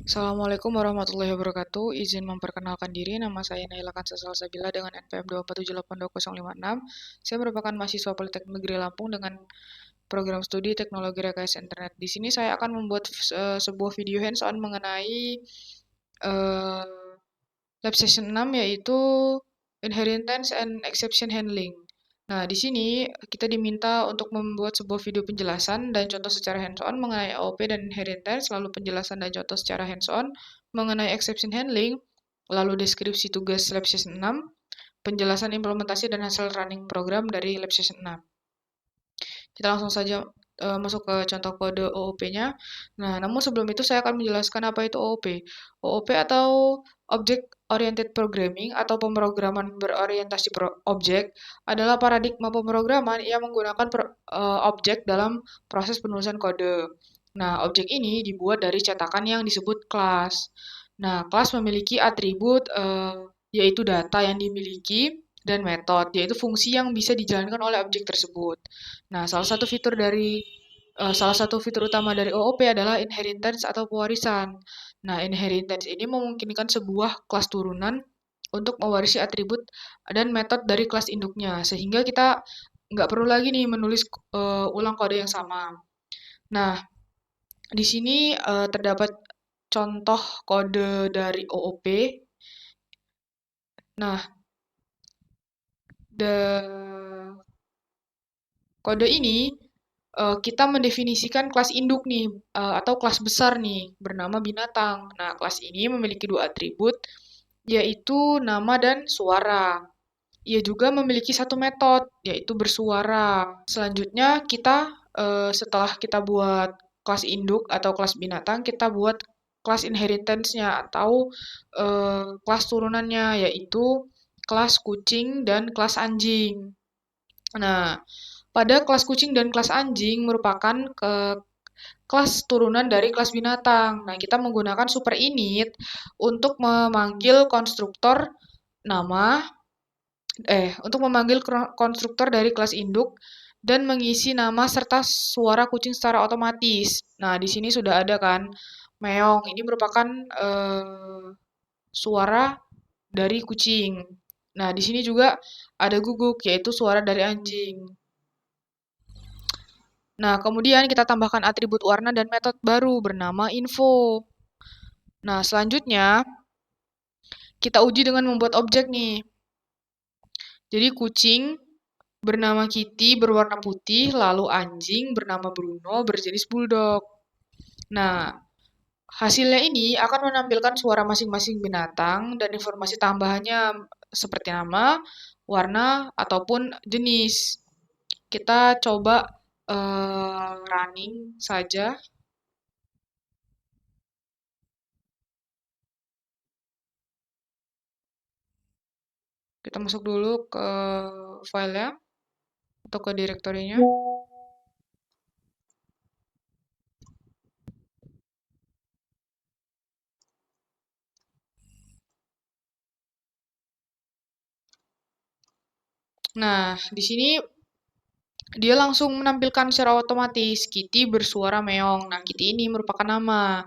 Assalamualaikum warahmatullahi wabarakatuh. Izin memperkenalkan diri, nama saya Naila Kansa Salsabila dengan NPM 247820056. Saya merupakan mahasiswa Politeknik Negeri Lampung dengan program studi Teknologi Rekayasa Internet. Di sini saya akan membuat sebuah video hands-on mengenai uh, lab session 6 yaitu Inheritance and Exception Handling. Nah, di sini kita diminta untuk membuat sebuah video penjelasan dan contoh secara hands-on mengenai AOP dan inheritance, lalu penjelasan dan contoh secara hands-on mengenai exception handling, lalu deskripsi tugas lab session 6, penjelasan implementasi dan hasil running program dari lab session 6. Kita langsung saja masuk ke contoh kode OOP-nya. Nah, namun sebelum itu saya akan menjelaskan apa itu OOP. OOP atau Object Oriented Programming atau pemrograman berorientasi objek adalah paradigma pemrograman yang menggunakan objek dalam proses penulisan kode. Nah, objek ini dibuat dari cetakan yang disebut kelas. Nah, kelas memiliki atribut yaitu data yang dimiliki dan metode, yaitu fungsi yang bisa dijalankan oleh objek tersebut. Nah, salah satu fitur utama dari OOP adalah inheritance atau pewarisan. Nah, inheritance ini memungkinkan sebuah kelas turunan untuk mewarisi atribut dan metode dari kelas induknya, sehingga kita nggak perlu lagi nih menulis ulang kode yang sama. Nah, di sini terdapat contoh kode dari OOP. Nah, kode ini kita mendefinisikan kelas induk nih atau kelas besar nih bernama binatang. Nah, kelas ini memiliki dua atribut yaitu nama dan suara. Ia juga memiliki satu metode yaitu bersuara. Selanjutnya kita setelah kita buat kelas induk atau kelas binatang, kita buat kelas inheritance-nya atau kelas turunannya yaitu kelas kucing dan kelas anjing. Nah, pada kelas kucing dan kelas anjing merupakan kelas turunan dari kelas binatang. Nah, kita menggunakan super init untuk memanggil konstruktor dari kelas induk dan mengisi nama serta suara kucing secara otomatis. Nah, di sini sudah ada kan meong. Ini merupakan suara dari kucing. Nah, di sini juga ada guguk yaitu suara dari anjing. Nah, kemudian kita tambahkan atribut warna dan metode baru bernama info. Nah, selanjutnya kita uji dengan membuat objek nih. Jadi kucing bernama Kitty berwarna putih, lalu anjing bernama Bruno berjenis bulldog. Nah, hasilnya ini akan menampilkan suara masing-masing binatang dan informasi tambahannya seperti nama, warna, ataupun jenis. Kita coba running saja. Kita masuk dulu ke filenya atau ke direktorinya. Nah, di sini dia langsung menampilkan secara otomatis Kitty bersuara meong. Nah, Kitty ini merupakan nama.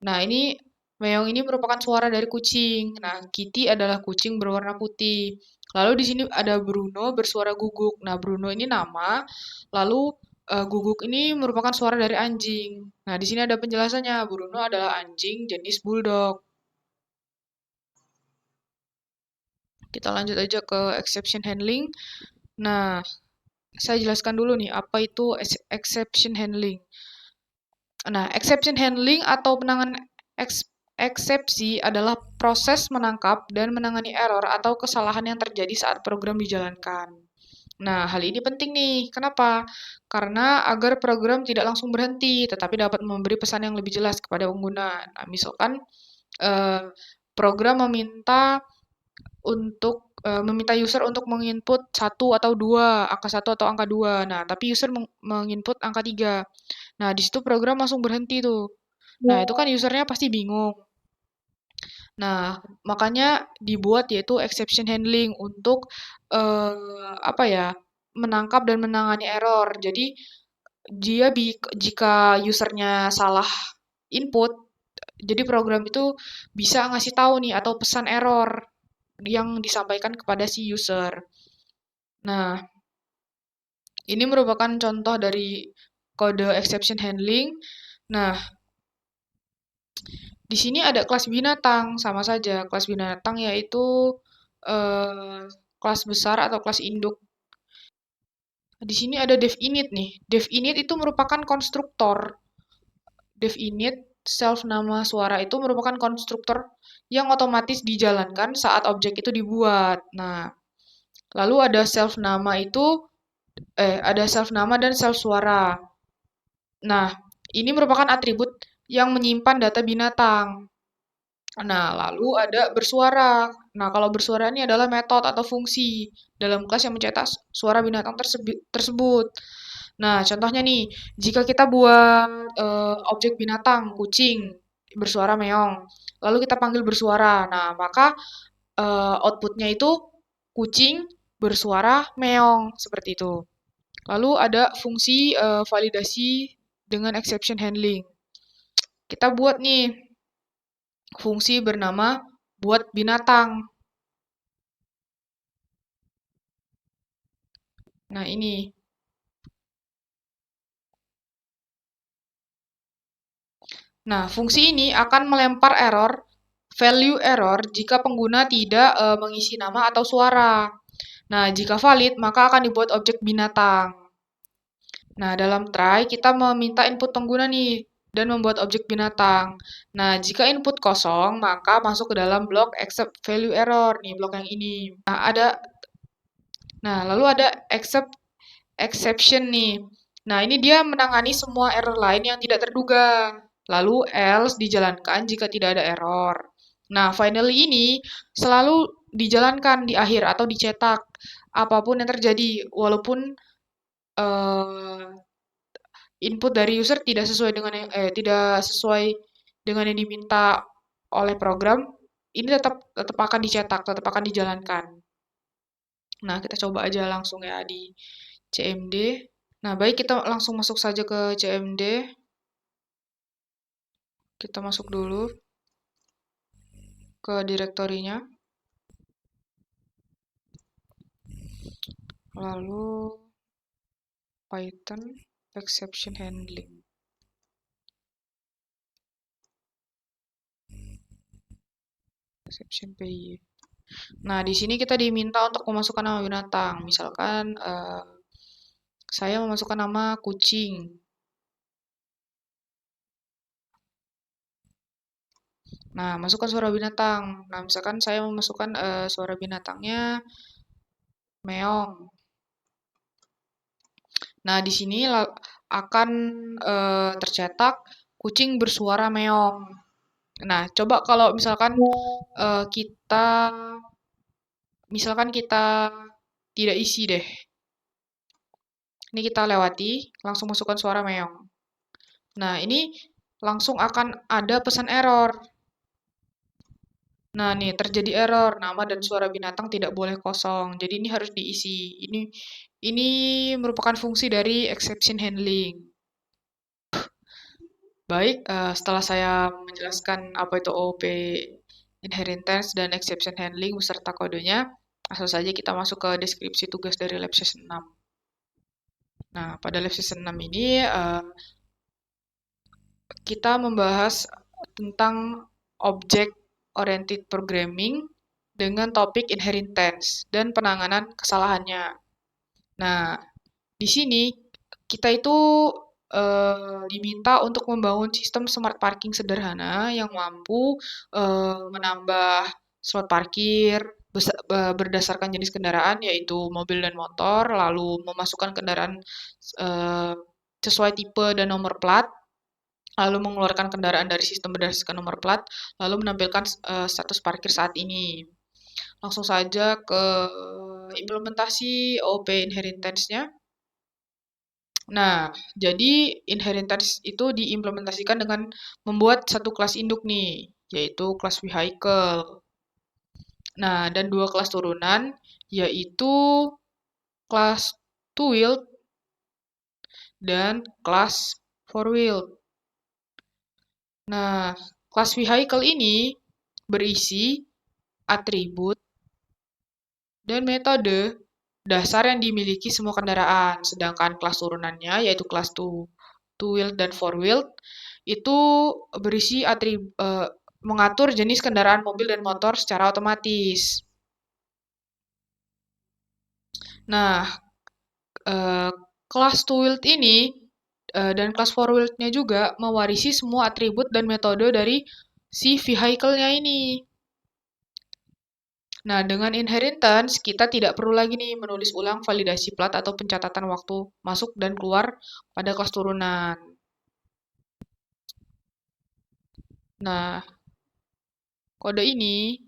Nah, ini meong ini merupakan suara dari kucing. Nah, Kitty adalah kucing berwarna putih. Lalu di sini ada Bruno bersuara guguk. Nah, Bruno ini nama. Lalu guguk ini merupakan suara dari anjing. Nah, di sini ada penjelasannya. Bruno adalah anjing jenis bulldog. Kita lanjut aja ke exception handling. Nah, saya jelaskan dulu nih apa itu exception handling. Nah, exception handling atau penanganan eksepsi adalah proses menangkap dan menangani error atau kesalahan yang terjadi saat program dijalankan. Nah, hal ini penting nih. Kenapa? Karena agar program tidak langsung berhenti, tetapi dapat memberi pesan yang lebih jelas kepada pengguna. Nah, misalkan eh, program meminta user untuk menginput satu atau dua, angka satu atau angka dua. Nah, tapi user menginput angka 3. Nah, di situ program langsung berhenti tuh. Nah, itu kan usernya pasti bingung. Nah, makanya dibuat yaitu exception handling untuk menangkap dan menangani error. Jadi jika usernya salah input, Jadi program itu bisa ngasih tahu nih atau pesan error yang disampaikan kepada si user. Nah, ini merupakan contoh dari kode exception handling. Nah, di sini ada kelas binatang, sama saja. Kelas binatang yaitu eh, kelas besar atau kelas induk. Di sini ada dev init nih. Dev init itu merupakan konstruktor. Dev init self nama suara itu merupakan konstruktor yang otomatis dijalankan saat objek itu dibuat. Nah, lalu ada self nama itu ada self nama dan self suara. Nah, ini merupakan atribut yang menyimpan data binatang. Nah, lalu ada bersuara. Nah, kalau bersuara ini adalah metode atau fungsi dalam kelas yang mencetak suara binatang tersebut. Nah, contohnya nih, jika kita buat objek binatang, kucing, bersuara meong, lalu kita panggil bersuara. Nah, maka outputnya itu kucing bersuara meong, seperti itu. Lalu ada fungsi validasi dengan exception handling. Kita buat nih fungsi bernama buat binatang. Nah, ini. Nah, fungsi ini akan melempar value error jika pengguna tidak mengisi nama atau suara. Nah, jika valid, maka akan dibuat objek binatang. Nah, dalam try, kita meminta input pengguna nih, dan membuat objek binatang. Nah, jika input kosong, maka masuk ke dalam blok except value error, nih, blok yang ini. Lalu ada exception nih. Nah, ini dia menangani semua error lain yang tidak terduga. Lalu else dijalankan jika tidak ada error. Nah, finally ini selalu dijalankan di akhir atau dicetak apapun yang terjadi walaupun uh, input dari user tidak sesuai dengan yang diminta oleh program, ini tetap akan dicetak, tetap akan dijalankan. Nah, kita coba aja langsung ya di CMD. Nah, baik kita langsung masuk saja ke CMD. Kita masuk dulu ke direktorinya. Lalu Python exception handling. Exception PY. Nah, di sini kita diminta untuk memasukkan nama binatang. Misalkan saya memasukkan nama kucing. Nah, masukkan suara binatang. Nah, misalkan saya memasukkan suara binatangnya meong. Nah, di sini akan tercetak kucing bersuara meong. Nah, coba kalau misalkan kita tidak isi deh. Ini kita lewati, langsung masukkan suara meong. Nah, ini langsung akan ada pesan error. Nah, nih terjadi error, nama dan suara binatang tidak boleh kosong. Jadi ini harus diisi. Ini merupakan fungsi dari exception handling. Baik, setelah saya menjelaskan apa itu OOP inheritance dan exception handling beserta kodenya, langsung saja kita masuk ke deskripsi tugas dari lab season 6. Nah, pada lab season 6 ini kita membahas tentang object oriented programming dengan topik inheritance dan penanganan kesalahannya. Nah, di sini kita itu diminta untuk membangun sistem smart parking sederhana yang mampu menambah slot parkir berdasarkan jenis kendaraan yaitu mobil dan motor, lalu memasukkan kendaraan sesuai tipe dan nomor plat, lalu mengeluarkan kendaraan dari sistem berdasarkan nomor plat, lalu menampilkan status parkir saat ini. Langsung saja ke implementasi OOP inheritance-nya. Nah, jadi inheritance itu diimplementasikan dengan membuat satu kelas induk nih, yaitu kelas vehicle. Nah, dan dua kelas turunan, yaitu kelas two-wheeled dan kelas four-wheeled. Nah, Kelas vehicle ini berisi atribut dan metode dasar yang dimiliki semua kendaraan, sedangkan kelas turunannya yaitu kelas two-wheeled dan four-wheeled itu berisi mengatur jenis kendaraan mobil dan motor secara otomatis. Nah, kelas two-wheeled ini dan kelas four-wheeled-nya juga mewarisi semua atribut dan metode dari si vehicle-nya ini. Nah, dengan inheritance, kita tidak perlu lagi nih menulis ulang validasi plat atau pencatatan waktu masuk dan keluar pada kelas turunan. Nah, kode ini,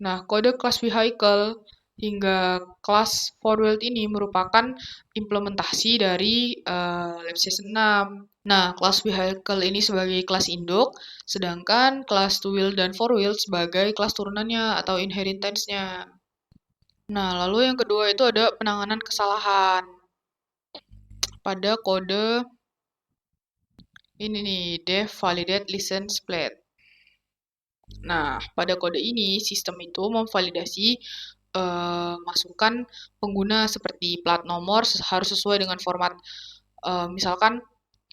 kode kelas vehicle hingga kelas four-wheeled ini merupakan implementasi dari Lab 6. Nah, kelas vehicle ini sebagai kelas induk, sedangkan kelas two-wheel dan four-wheel sebagai kelas turunannya atau inheritance-nya. Nah, lalu yang kedua itu ada penanganan kesalahan pada kode ini nih, def validate license plate. Nah, pada kode ini, sistem itu memvalidasi masukan pengguna seperti plat nomor harus sesuai dengan format. Misalkan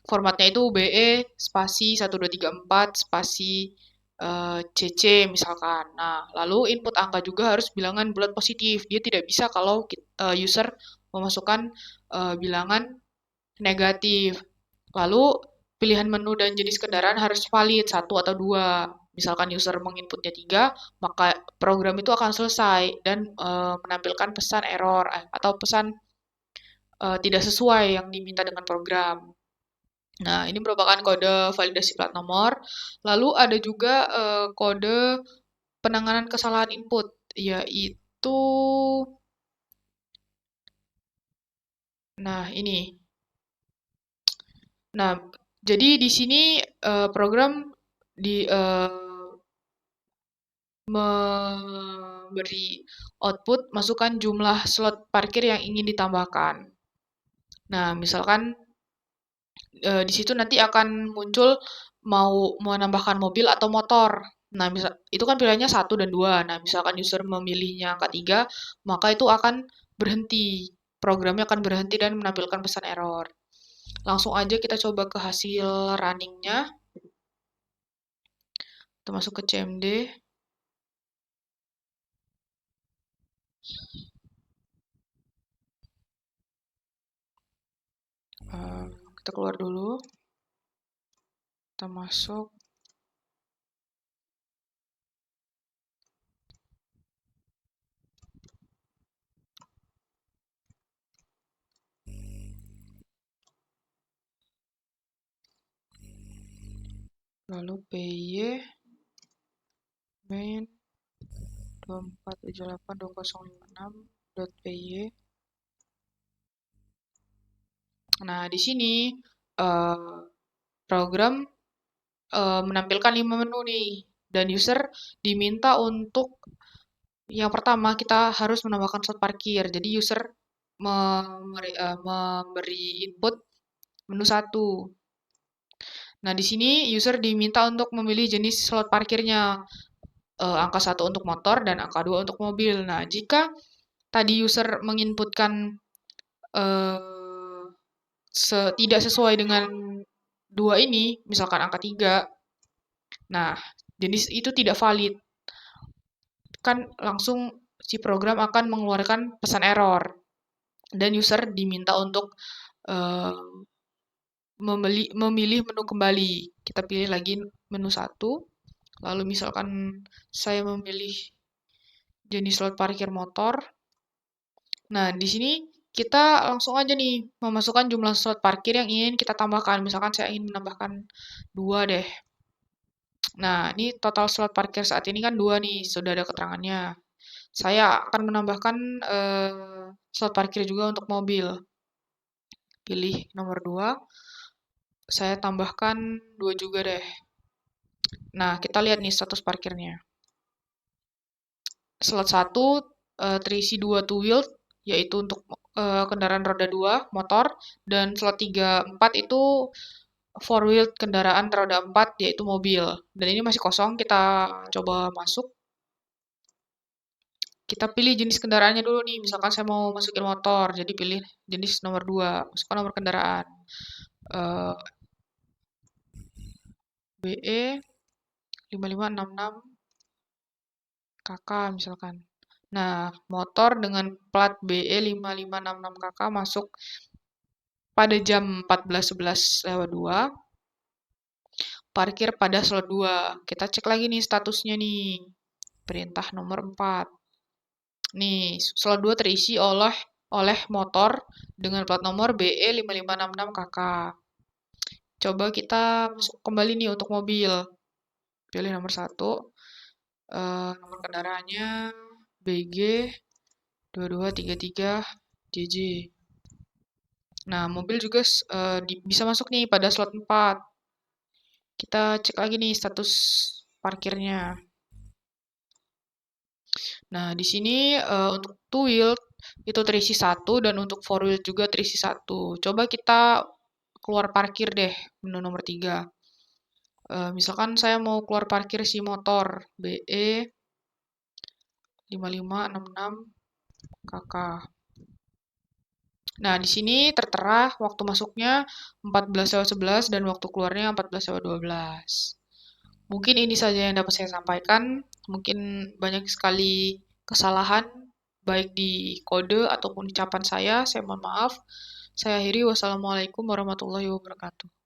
formatnya itu BE spasi 1234 spasi CC misalkan. Nah, lalu input angka juga harus bilangan bulat positif. Dia tidak bisa kalau user memasukkan bilangan negatif. Lalu pilihan menu dan jenis kendaraan harus valid 1 atau 2. Misalkan user menginputnya 3, maka program itu akan selesai dan menampilkan pesan error atau pesan tidak sesuai yang diminta dengan program. Nah, ini merupakan kode validasi plat nomor. Lalu ada juga kode penanganan kesalahan input, yaitu ini. Nah, jadi di sini program memberi output masukkan jumlah slot parkir yang ingin ditambahkan. Nah, misalkan di situ nanti akan muncul mau menambahkan mobil atau motor. Nah, itu kan pilihannya 1 dan 2. Nah, misalkan user memilihnya angka 3, maka itu akan berhenti. Programnya akan berhenti dan menampilkan pesan error. Langsung aja kita coba ke hasil runningnya. Kita masuk ke CMD. Kita keluar dulu. Kita masuk. Lalu PY main 24782056.py. Nah, di sini program menampilkan 5 menu nih, dan user diminta untuk yang pertama kita harus menambahkan slot parkir. Jadi user memberi input menu 1. Nah, di sini user diminta untuk memilih jenis slot parkirnya. Angka 1 untuk motor dan angka 2 untuk mobil. Nah, jika tadi user menginputkan tidak sesuai dengan 2 ini, misalkan angka 3, nah, jenis itu tidak valid. Kan langsung si program akan mengeluarkan pesan error. Dan user diminta untuk memilih menu kembali. Kita pilih lagi menu 1. Lalu misalkan saya memilih jenis slot parkir motor. Nah, di sini kita langsung aja nih memasukkan jumlah slot parkir yang ingin kita tambahkan. Misalkan saya ingin menambahkan 2 deh. Nah, ini total slot parkir saat ini kan 2 nih, sudah ada keterangannya. Saya akan menambahkan slot parkir juga untuk mobil. Pilih nomor 2. Saya tambahkan 2 juga deh. Nah, kita lihat nih status parkirnya. Slot 1 terisi 2 two-wheeled, yaitu untuk kendaraan roda 2, motor, dan slot 3, 4 itu four wheel kendaraan roda 4 yaitu mobil. Dan ini masih kosong, kita coba masuk. Kita pilih jenis kendaraannya dulu nih, misalkan saya mau masukin motor, jadi pilih jenis nomor 2, masukkan nomor kendaraan. BE 5566 KK misalkan. Nah, motor dengan plat BE 5566 KK masuk pada jam 14.11:02, parkir pada slot 2. Kita cek lagi nih statusnya nih. Perintah nomor 4. Nih, slot 2 terisi oleh motor dengan plat nomor BE 5566 KK. Coba kita masuk kembali nih untuk mobil. Pilih nomor 1. Nomor kendaraannya BG 2233 JJ. Nah, mobil juga bisa masuk nih pada slot 4. Kita cek lagi nih status parkirnya. Nah, di sini untuk two wheel itu terisi 1 dan untuk four wheel juga terisi 1. Coba kita keluar parkir deh, menu nomor 3. Misalkan saya mau keluar parkir si motor BE 5566 KK. Nah, di sini tertera waktu masuknya 14.11 dan waktu keluarnya 14.12. Mungkin ini saja yang dapat saya sampaikan. Mungkin banyak sekali kesalahan, baik di kode ataupun ucapan saya. Saya mohon maaf. Saya akhiri. Wassalamualaikum warahmatullahi wabarakatuh.